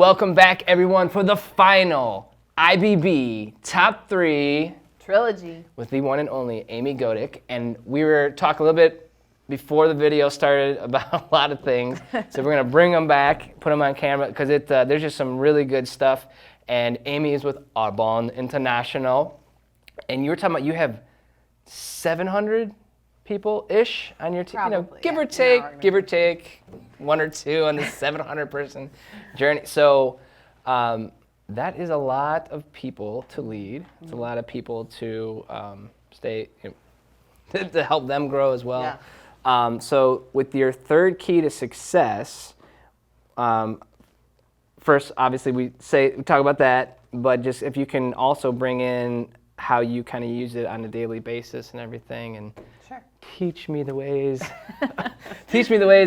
welcome back everyone for the final IBB Top 3 Trilogy with the one and only Aimee Godek. And we were talking a little bit before the video started about a lot of things. So we're going to bring them back, put them on camera, because there's just some really good stuff. And Aimee is with Arbonne International. And you were talking about you have 700 people-ish on your team, give or take, one or two on the 700 person journey. So that is a lot of people to lead. It's a lot of people to stay, to help them grow as well. Yeah. So with your third key to success, first, obviously we talk about that, but just if you can also bring in how you kind of use it on a daily basis and everything, and teach me the ways,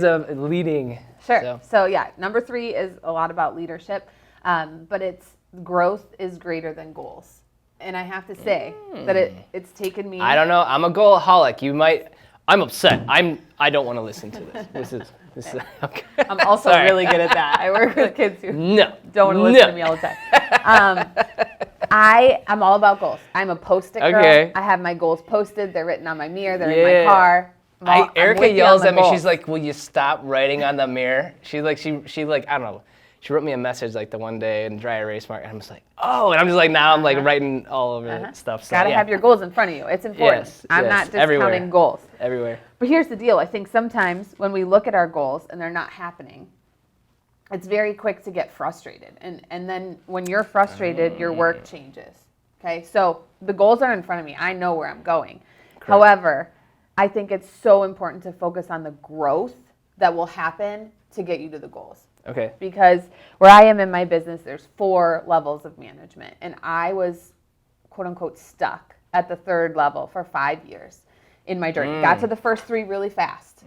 of leading. Sure. So yeah, number 3 is a lot about leadership, but it's growth is greater than goals. And I have to say that it's taken me. I don't know. I'm a goalaholic. I'm upset. I don't want to listen to this. This is okay. I'm also really good at that. I work with kids who don't want to listen to me all the time. I'm all about goals. I'm a post-it girl. I have my goals posted. They're written on my mirror. They're in my car. Erica yells at me. She's like, "Will you stop writing on the mirror?" She I don't know. She wrote me a message like the one day in dry erase mark, and I'm just like, "Oh," and I'm just like, now I'm like writing all over stuff. So, gotta have your goals in front of you. It's important. Yes, I'm not discounting goals. Everywhere. But here's the deal. I think sometimes when we look at our goals and they're not happening, it's very quick to get frustrated. And then when you're frustrated, your work changes. Okay? So the goals are in front of me. I know where I'm going. Correct. However, I think it's so important to focus on the growth that will happen to get you to the goals. Okay. Because where I am in my business, there's 4 levels of management. And I was, quote unquote, stuck at the 3rd level for 5 years in my journey. Got to the first 3 really fast.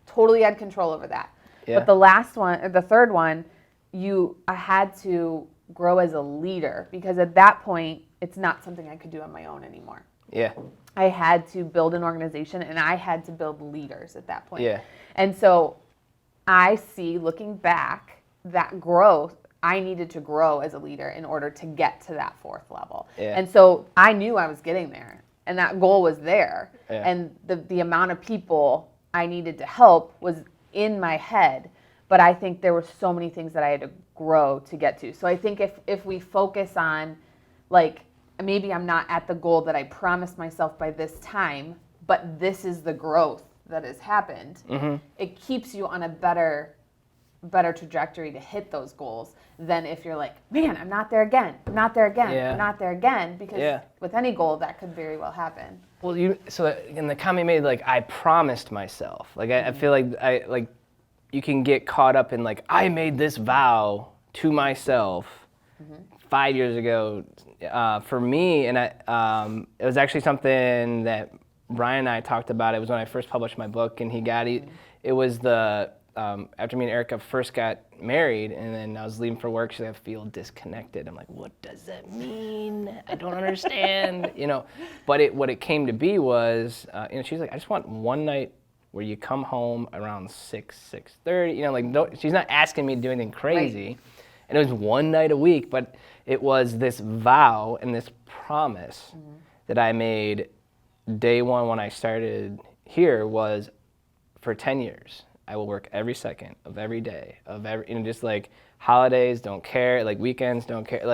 Totally had control over that. Yeah. But the last one, or the 3rd one, I had to grow as a leader, because at that point, it's not something I could do on my own anymore. Yeah. I had to build an organization, and I had to build leaders at that point. Yeah. And so I see, looking back, that growth, I needed to grow as a leader in order to get to that 4th level. Yeah. And so I knew I was getting there, and that goal was there. Yeah. And the amount of people I needed to help was in my head, but I think there were so many things that I had to grow to get to. So I think if we focus on, like, maybe I'm not at the goal that I promised myself by this time, but this is the growth that has happened, it keeps you on a better trajectory to hit those goals than if you're like, man, I'm not there again, I'm not there again, because with any goal that could very well happen. Well, in the comment you made, like, I promised myself, like, I feel like you can get caught up in, like, I made this vow to myself 5 years ago. For me, and it was actually something that Brian and I talked about. It was when I first published my book, and it was after me and Erica first got married, and then I was leaving for work. She's like, I feel disconnected. I'm like, what does that mean? I don't understand, But what it came to be was, she's like, I just want one night where you come home around 6:30. She's not asking me to do anything crazy. Right. And it was one night a week, but it was this vow and this promise that I made day one when I started here was for 10 years. I will work every second of every day of just like holidays, don't care, like weekends, don't care.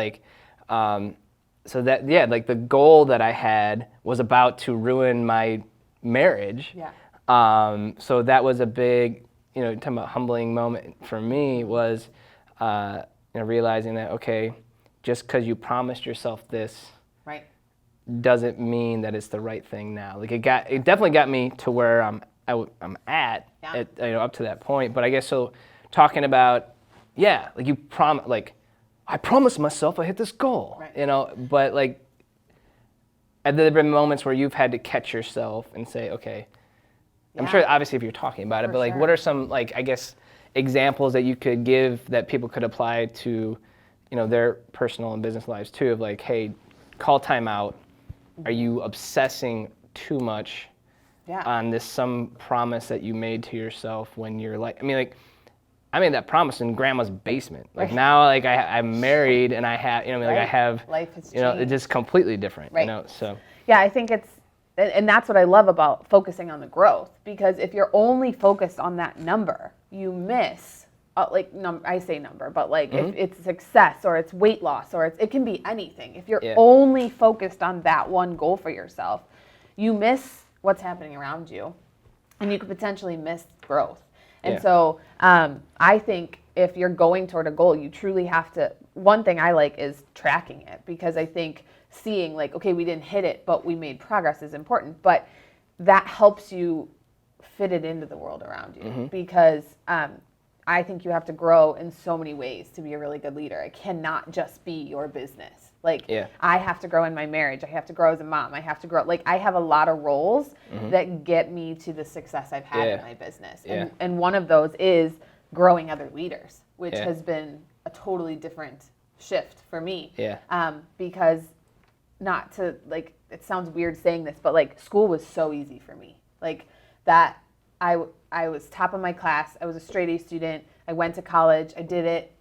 So that, like the goal that I had was about to ruin my marriage. Yeah. So that was a big, talking about humbling moment for me was, realizing that, okay, just because you promised yourself this doesn't mean that it's the right thing now. Like it definitely got me to where I'm at up to that point. But I guess so talking about, like you I promised myself I hit this goal, but like have there been moments where you've had to catch yourself and say, okay, I'm sure obviously if you're talking about it, but like what are some, like, I guess, examples that you could give that people could apply to, their personal and business lives too, of like, hey, call time out. Are you obsessing too much on some promise that you made to yourself when you're like, I made that promise in grandma's basement. Like Right. now, like I'm married and I have, like I Right. have, Life has it's changed. just completely different, Right. so. Yeah, I think and that's what I love about focusing on the growth, because if you're only focused on that number, you miss, I say number, but like if it's success or it's weight loss or it can be anything. If you're only focused on that one goal for yourself, you miss what's happening around you, and you could potentially miss growth. And so I think if you're going toward a goal, you truly have to, one thing I like is tracking it, because I think seeing like, okay, we didn't hit it, but we made progress is important. But that helps you fit it into the world around you, because I think you have to grow in so many ways to be a really good leader. It cannot just be your business. Like, I have to grow in my marriage. I have to grow as a mom. I have to grow. Like, I have a lot of roles that get me to the success I've had in my business. And one of those is growing other leaders, which has been a totally different shift for me. Because not to, like, it sounds weird saying this, but like school was so easy for me. Like that I was top of my class. I was a straight A student. I went to college. I did it.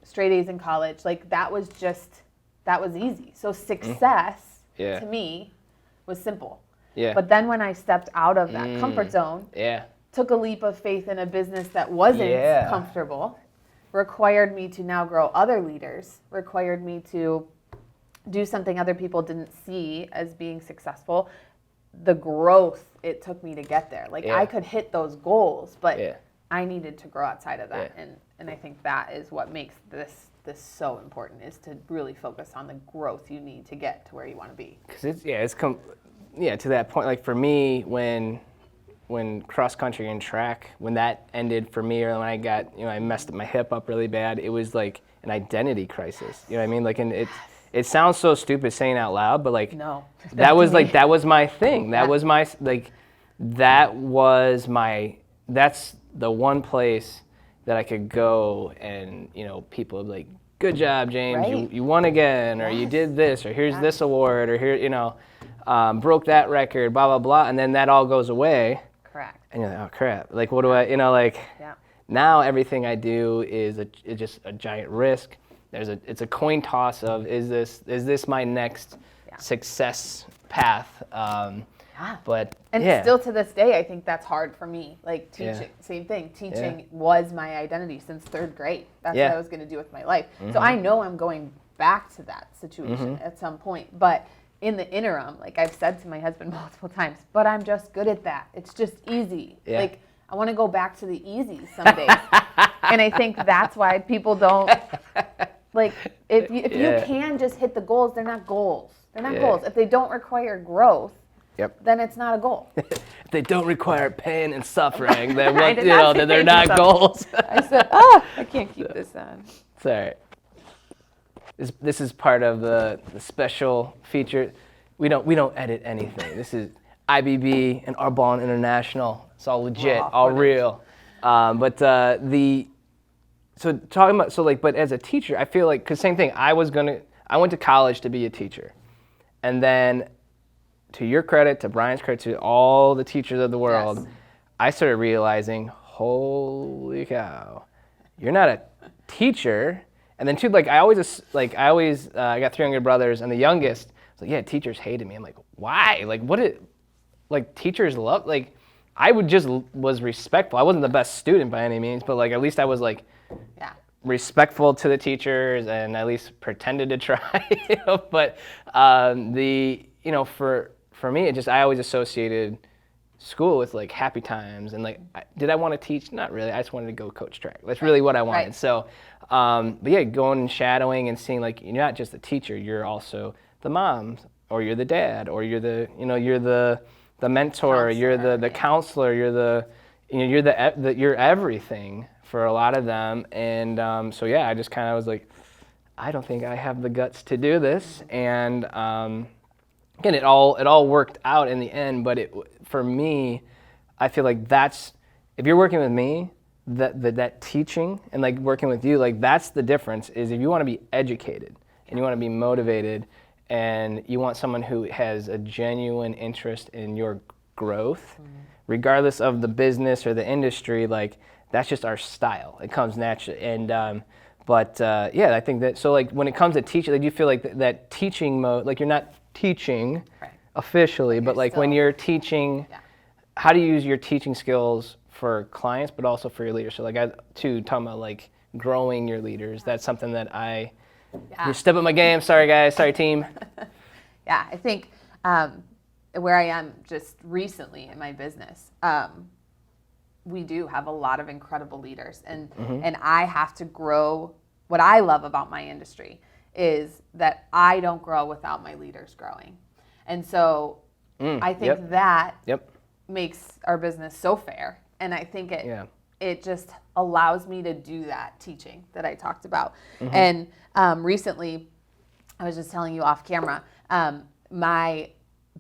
Straight A's in college. Like that was easy. So success to me was simple. But then when I stepped out of that comfort zone, took a leap of faith in a business that wasn't comfortable, required me to now grow other leaders, required me to do something other people didn't see as being successful. The growth it took me to get there. Like I could hit those goals, but I needed to grow outside of that. And I think that is what makes this so important, is to really focus on the growth you need to get to where you want to be. Because to that point, like for me, when cross country and track, when that ended for me, or when I got, I messed my hip up really bad, it was like an identity crisis. You know what I mean? Like, and it sounds so stupid saying out loud, but like, no, that was my thing. That's the one place that I could go and, people would be like, good job, James, Right. you won again, or you did this, or here's this award, or here, broke that record, blah, blah, blah. And then that all goes away. Correct. And you're like, oh crap. Like, what do I, now everything I do is just a giant risk. It's a coin toss of, is this my next success path? But still to this day, I think that's hard for me. Like teaching, same thing. Teaching was my identity since third grade. That's what I was going to do with my life. So I know I'm going back to that situation at some point. But in the interim, like I've said to my husband multiple times, but I'm just good at that. It's just easy. Like I want to go back to the easy some days. And I think that's why people don't. Like, if you can just hit the goals, they're not goals. They're not goals. If they don't require growth, then it's not a goal. If they don't require pain and suffering, then then they're not goals. I said, I can't keep this on. It's all right. This is part of the special feature. We don't edit anything. This is IBB and Arbonne International. It's all legit, all real. But as a teacher, I feel like, because same thing, I went to college to be a teacher. And then, to your credit, to Brian's credit, to all the teachers of the world, I started realizing, holy cow, you're not a teacher. And then too, I got 3 younger brothers, and the youngest was like, teachers hated me. I'm like, why? Like teachers love, like, I was respectful. I wasn't the best student by any means, but like, at least I was like, respectful to the teachers, and at least pretended to try. But for me, I always associated school with like happy times, and like, did I want to teach? Not really. I just wanted to go coach track. That's really what I wanted. Right. So, going and shadowing and seeing, like, you're not just the teacher, you're also the mom, or you're the dad, or you're the mentor, counselor, you're the counselor, you're everything for a lot of them. And I just kind of was like, I don't think I have the guts to do this. And again, it all worked out in the end. But for me, I feel like if you're working with me, that teaching and like working with you, like that's the difference. Is if you want to be educated and you want to be motivated and you want someone who has a genuine interest in your growth, regardless of the business or the industry, like that's just our style. It comes naturally. And yeah, I think that, so like when it comes to teaching, like, do you feel like that teaching mode, like you're not teaching officially, but like when you're teaching, how do you use your teaching skills for clients, but also for your leaders? So like talking about like growing your leaders, that's something that you step up my game. Sorry guys, sorry team. Yeah, I think where I am just recently in my business, we do have a lot of incredible leaders, and I have to grow. What I love about my industry is that I don't grow without my leaders growing. And so I think that makes our business so fair. And I think it just allows me to do that teaching that I talked about. And recently, I was just telling you off camera, my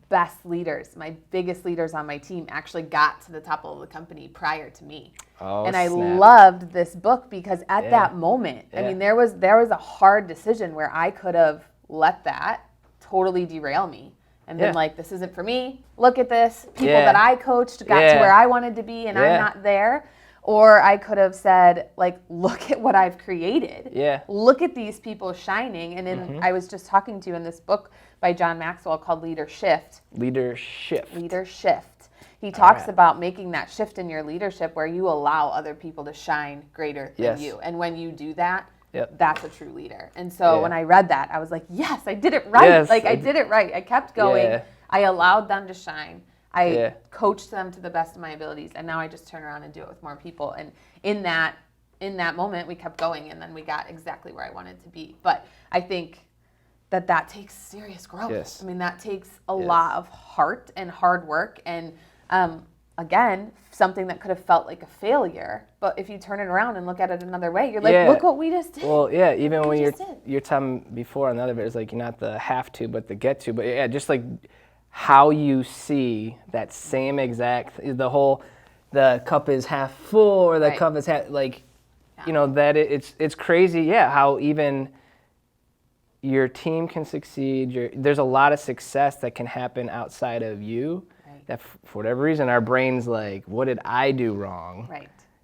best leaders, my biggest leaders on my team actually got to the top of the company prior to me. And I loved this book because at that moment, I mean, there was a hard decision where I could have let that totally derail me and been like, this isn't for me. Look at this. People that I coached got to where I wanted to be and I'm not there. Or I could have said, like, look at what I've created. Look at these people shining. And I was just talking to you in this book by John Maxwell called Leadership. He talks about making that shift in your leadership where you allow other people to shine greater than you. And when you do that, that's a true leader. And so when I read that, I was like, yes, I did it right. I did it right. I kept going. I allowed them to shine. I coached them to the best of my abilities, and now I just turn around and do it with more people. And in that moment, we kept going, and then we got exactly where I wanted to be. But I think that takes serious growth. I mean, that takes a lot of heart and hard work, and again, something that could have felt like a failure. But if you turn it around and look at it another way, you're like, look what we just did. Well, even when you're telling before on the other bit, it's like you're not the have to, but the get to. But just like how you see that same exact, the cup is half full or the cup is half, like, that it's crazy, how even your team can succeed. There's a lot of success that can happen outside of you that for whatever reason our brain's like, what did I do wrong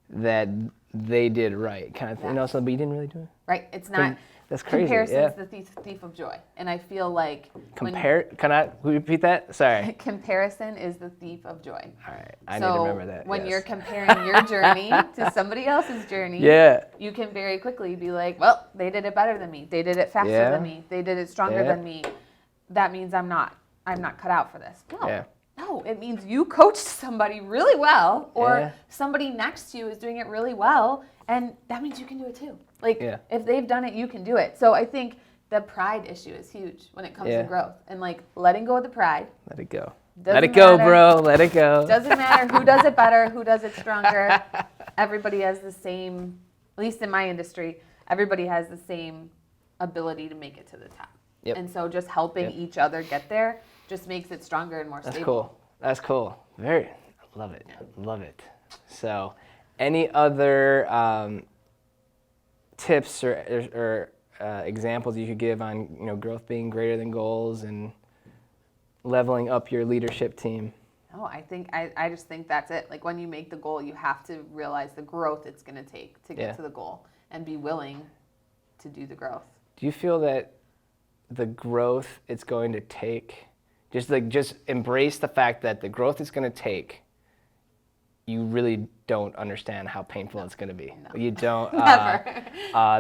that they did right, kind of thing. So but you didn't really do it. Right, it's not. That's crazy. Comparison's the thief of joy, and I feel like can I repeat that? Sorry. Comparison is the thief of joy. All right, I need to remember that. When you're comparing your journey to somebody else's journey, you can very quickly be like, well, they did it better than me. They did it faster than me. They did it stronger than me. That means I'm not cut out for this. No, it means you coached somebody really well, or somebody next to you is doing it really well, and that means you can do it too. Like, if they've done it, you can do it. So I think the pride issue is huge when it comes to growth, and like letting go of the pride. Let it go. Let it go, bro. Let it go. Doesn't matter who does it better, who does it stronger. Everybody has the same, at least in my industry, everybody has the same ability to make it to the top. And so just helping each other get there just makes it stronger and more stable. That's cool. I love it. Love it. So, any other tips or examples you could give on growth being greater than goals and leveling up your leadership team? No, I just think that's it. Like when you make the goal, you have to realize the growth it's going to take to get to the goal and be willing to do the growth. Do you feel that the growth it's going to take, just embrace the fact that the growth it's going to take, you really don't understand how painful it's going to be. No. You don't. Never.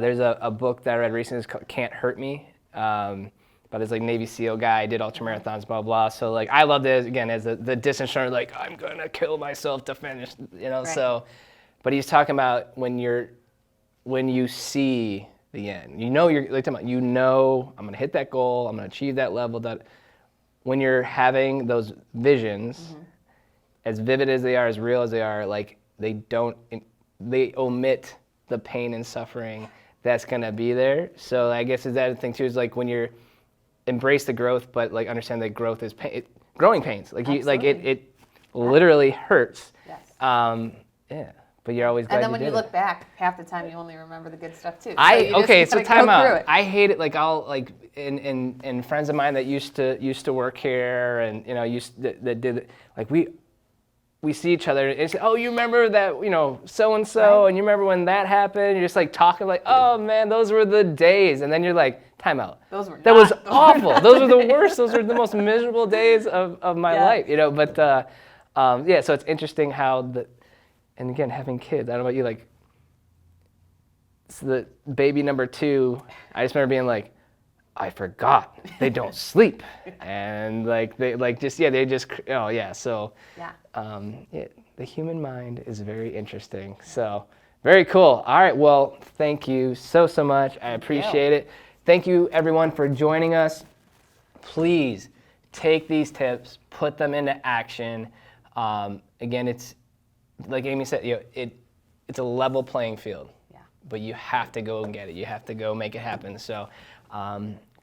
There's a book that I read recently. It's called Can't Hurt Me. But it's like Navy SEAL guy, did ultramarathons, blah, blah. So like I love this, again, as the distance runner, like I'm going to kill myself to finish, so. But he's talking about when you see the end, you're like talking about, I'm going to hit that goal, I'm going to achieve that level. That when you're having those visions, as vivid as they are, as real as they are, like they omit the pain and suffering that's going to be there. So I guess is that the thing too, is like when you're embrace the growth, but like understand that growth is growing pains. Like it literally hurts. Yes. But you're always glad. And then when you look back, half the time you only remember the good stuff too. So time out. I hate it. Like I'll in friends of mine that used to work here, and that did, like we see each other and say, oh, you remember that, so-and-so, and you remember when that happened? You're just like talking like, oh man, those were the days. And then you're like, time out. That was awful. Those were the worst. Those were the most miserable days of my life, But so it's interesting how and again, having kids, I don't know about you, like, so the baby number 2, I just remember being like, I forgot they don't sleep, and so the human mind is very interesting. So very cool. All right, well, thank you so much. I appreciate it. Thank you everyone for joining us. Please take these tips, put them into action. Again, it's like Aimee said, it's a level playing field. But you have to go and get it. You have to go make it happen. So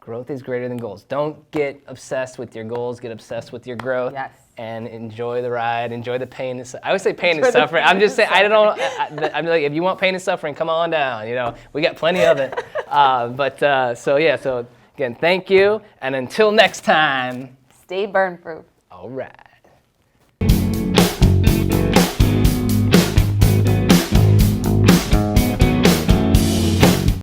growth is greater than goals. Don't get obsessed with your goals. Get obsessed with your growth. Yes. And enjoy the ride. Enjoy the pain. I always say pain and suffering. I'm just saying, I'm like, if you want pain and suffering, come on down. We got plenty of it. So again, thank you. And until next time. Stay burn proof. All right.